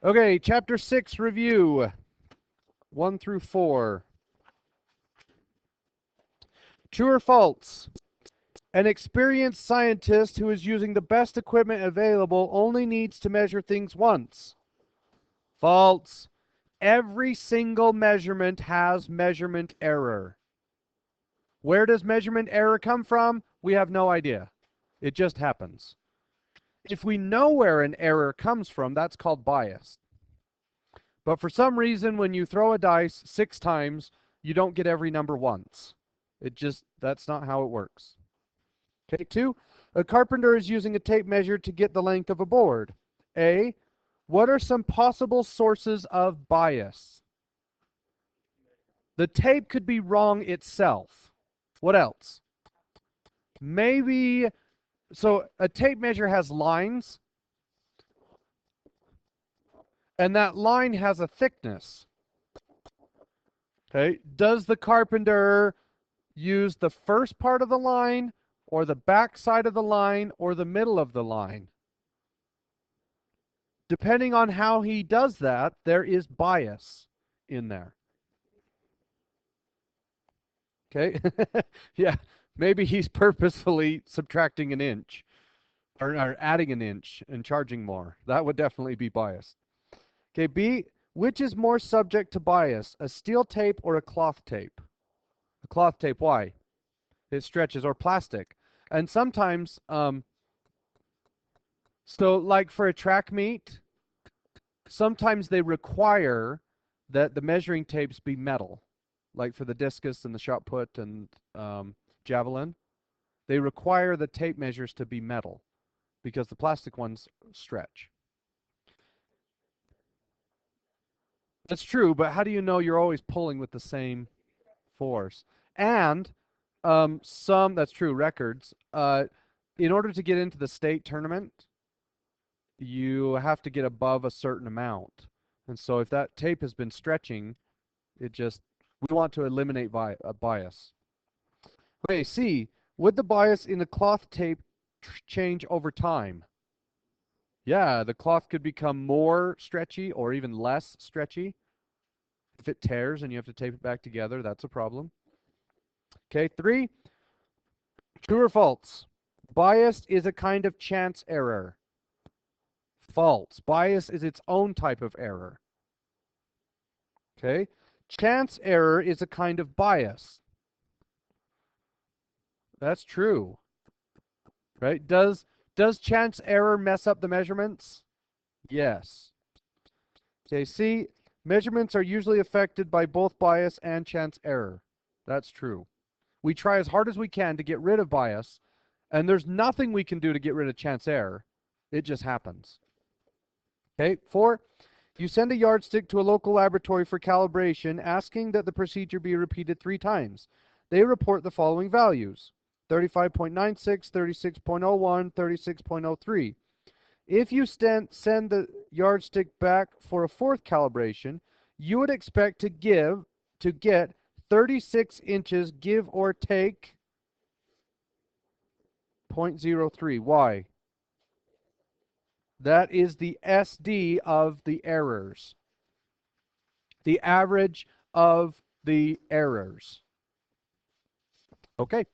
Okay, Chapter 6 review, 1 through 4. True or false? An experienced scientist who is using the best equipment available only needs to measure things once. False. Every single measurement has measurement error. Where does measurement error come from? We have no idea. It just happens. If we know where an error comes from, that's called bias. But for some reason, when you throw a dice 6 times, you don't get every number once. That's not how it works. Okay, 2. A carpenter is using a tape measure to get the length of a board. A. What are some possible sources of bias? The tape could be wrong itself. What else? Maybe, so a tape measure has lines, and that line has a thickness. Okay, does the carpenter use the first part of the line, or the back side of the line, or the middle of the line? Depending on how he does that, there is bias in there. Okay? Yeah, maybe he's purposefully subtracting an inch or adding an inch and charging more. That would definitely be biased. Okay, B, which is more subject to bias, a steel tape or a cloth tape? A cloth tape, why? It stretches, or plastic. And sometimes, so like for a track meet, sometimes they require that the measuring tapes be metal. Like for the discus and the shot put and javelin, they require the tape measures to be metal because the plastic ones stretch. That's true, but how do you know you're always pulling with the same force? And that's true, records. In order to get into the state tournament, you have to get above a certain amount. And so if that tape has been stretching, we want to eliminate bias. Okay, C, would the bias in the cloth tape change over time? Yeah, the cloth could become more stretchy or even less stretchy. If it tears and you have to tape it back together, that's a problem. Okay, 3, true or false? Bias is a kind of chance error. False. Bias is its own type of error. Okay, chance error is a kind of bias. That's true. Right? Does chance error mess up the measurements? Yes. Okay, C, measurements are usually affected by both bias and chance error. That's true. We try as hard as we can to get rid of bias, and there's nothing we can do to get rid of chance error. It just happens. Okay, 4, you send a yardstick to a local laboratory for calibration, asking that the procedure be repeated 3 times. They report the following values: 35.96, 36.01, 36.03. If you send the yardstick back for a 4th calibration, you would expect to get 36 inches, give or take 0.03. Why? That is the SD of the errors. The average of the errors. Okay.